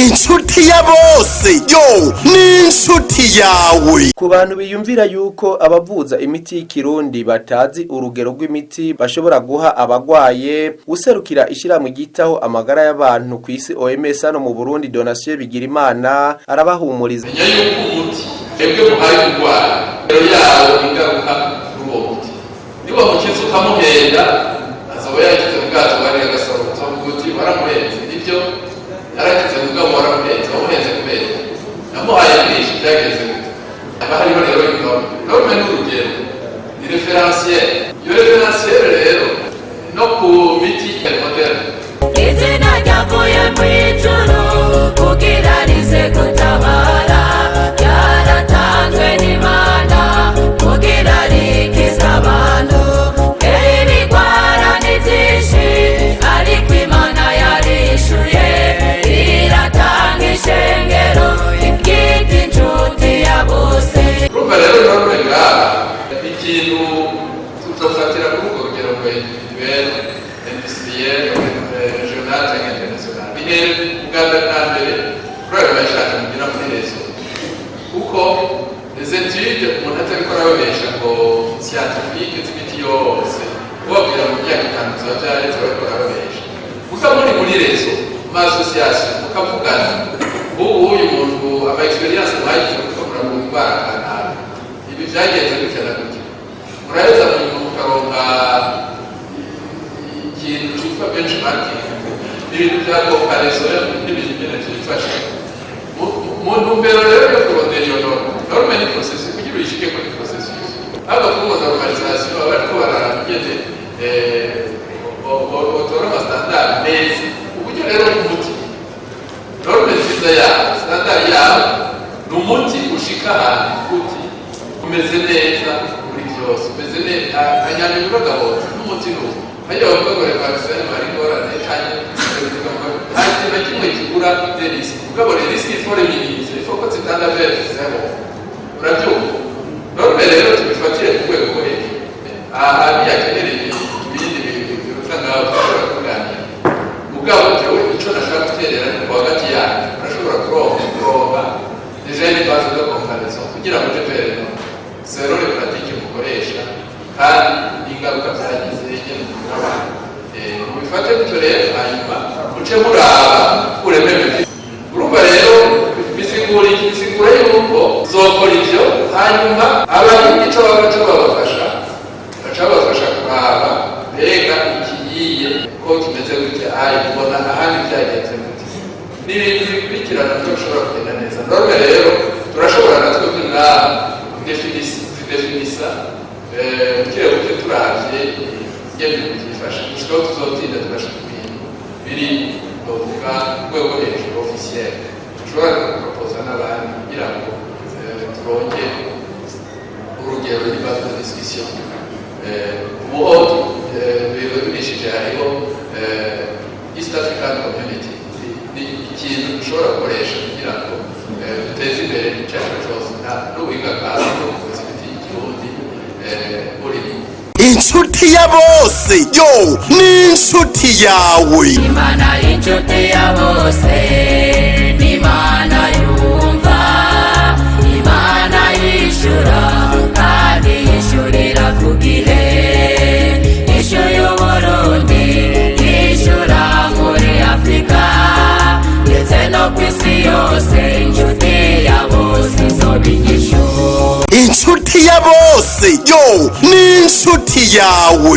inshuti ya bose yo ni inshuti yawe. Ku bantu biyumvira yuko abavuza imiti y'ikirundi batazi urugero rw'imiti bashobora guha abagwaye, userukira ishyirahamwe ryitaho amagara y'abantu ku isi OMS hano mu Burundi, Donatien Bigirimana arabahumuriza. Menya yuko umuti ebwe muhaye urwara rero yawo ingaruka kuri uwo muti, niba mukiza ukamuhenda azoba yagize ubwato bari agasoro umuti waramuhenze, ibyo yaragize ubwabo waramuhenze, wamuhenze kubera namuhaye byinshi byageze aba hariho rero norme n'urugero ni referentiel. Iyo referentiel rero no ku miti ya moderne izina ryavuye mu ijuru kugira rize gutabara, ryaratanzwe n'Imana kugira rikize abantu. Ibigwara ni byinshi ariko Imana yarishuye, iratanga ishengero ibwita inshuti ya bose. urumva rero norme ngaha ikintu tuzofatira kuri urwo rugero rw'ibera industriel regional cyangwa international bihere ubwanda bwa mbere kubera bayishaka kugira muri rezo, kuko les études umuntu atabikora babesha ngo scientifique z'imiti yose ubabwira mu myaka 5 ziba byaretse babikora babesha, gusa muri rezo ma association mukavugana uyu muntu aba experience bagize gukora mu ndwara kanaka, ibi byagenze gutya na gutya, muraheza mu mukaronka ikintu cyitwa benchmarking, ibintu bya comparaison n'ibintu byinshi bifasha mu ntumbero rero yo kurondera iyo norme ni processus kugira uyishike kuri processus aba kuba normalisation abariko baragende otora ma standard neza, uburyo rero umuti norme nziza yawo standard yawo ni umuti ushika ahantu uti umeze neza muri byose, umeze neza anyamiburo gahoro n'umuti n'uwo hajya bakagore vaccine bari ngorane cyane hati na kimwe kigura risk ukabone risk for minimize ifoko zitanda vers zero urabyumva. Norme rero tubifatire ku rwego rwo hejuru aha yakenereye ibindi biruta ngaho dushobora kuganira mugabo jewe icyo nashaka guterera ni ku hagati yacu urashobora kuronka deja une base de comparaison kugira ngo jepere zero le pratique mukoresha kandi ingaruka byagize igene n'abantu mubifate gutyo rero hanyuma muce muraba urememe. Urumva rero bisigura yuko zokora ivyo hanyuma abari ico babafasha baca babafasha kuraba mbega ikiyiye ko kimeze gutya ayi kubona ahandi byagenze gutya n'ibintu bikurikirana byo ushobora kugenda neza. Norme rero turashobora natwe kudefinisa buke turavye ingene byifasha gushikaho tuzotinda tugashika ibintu biri novuga rwego hejuru officiel tushobora kuproposa n'abandi kugira ngo turonke urugero rw'ibibazo de discussion. Ubuho birishije hariho East African Community ni ikintu dushobora gukoresha kugira ngo duteze imbere icyacu cyose n'uwiga kandi n'ubuvuzi bw'iki Kirundi buri inshuti ya bose yo ni inshuti yawe. Imana inshuti ya bose, Imana yumva, Imana yishura kandi yishurira ku gihe, yishuye Uburundi, yishura muri Afrika ndetse no ku isi yose. Inshuti ya bose izoba inyishu. Inshuti ya bose yo ni inshuti yawe.